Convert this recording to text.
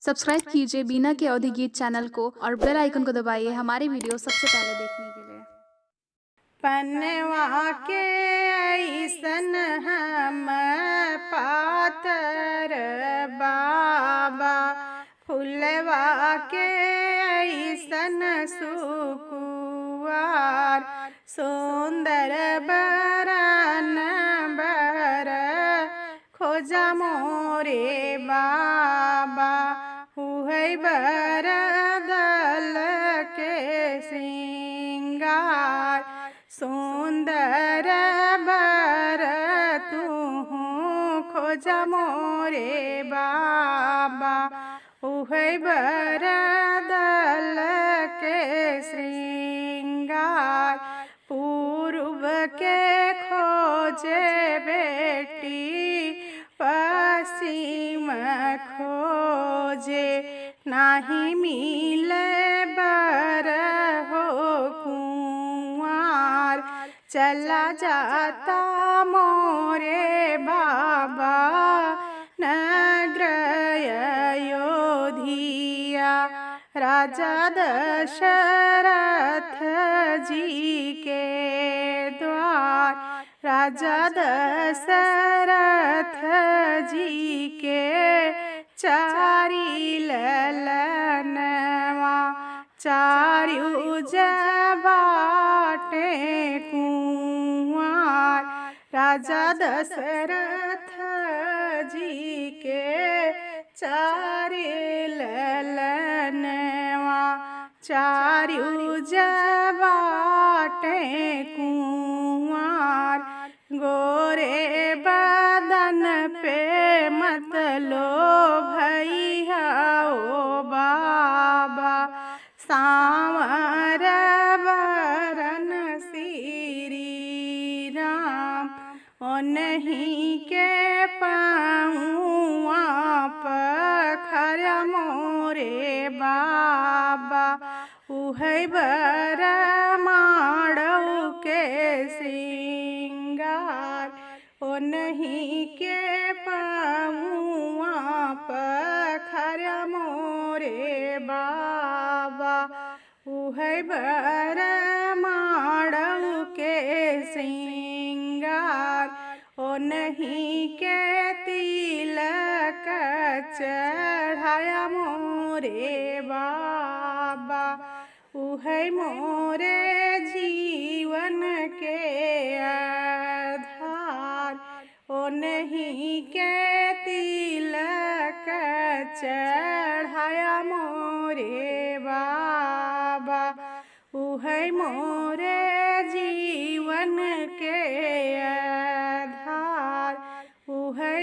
Subscribe कीजिए बीना के अवधि गीत चैनल को और बेल आइकन को दबाइए हमारी वीडियो सबसे पहले देखने के लिए। पनवा के ऐसन हम पातर बाबा, फुलवा के ऐसन सुकुवार, सुंदर बरन बर खोजा मोरे बाबा, उहै बरदल के सिंगार, सुंदर बर तूहू खोजा मोरे बाबा, उहै बरदल के श्रृंगार, पूर्व के खोजे बेटी पश्चिम खोजे, नाही मिले बर हो कुंवार, चला जाता मोरे बाबा नगर अयोध्या, राजा दशरथ जी के द्वार, राजा दशरथ जी के चारि ललनवा, चारु बाटे कुंवार, राजा दशरथ जी के चारि ललनवा, चारु बाटे कुंवार, गोरे बदन पे मत लो भैया ओ बाबा, सांवर बरन श्री राम, ओ नहीं के पाऊँ पखर मोरे बाबा, उहै बर माड़ऊ के सिंगार, ओ नहीं के पाऊँ पखर मोरे बाबा, उहै बर माड़ऊ के सिंगार, ओ नहीं के तिलक चढ़ाया मोरे बाबा, उहै मोरे जीवन के आधार, ओ नहीं के तिलक चढ़ाया मोरे बाबा, उहै मोरे जीवन के आधार, उहै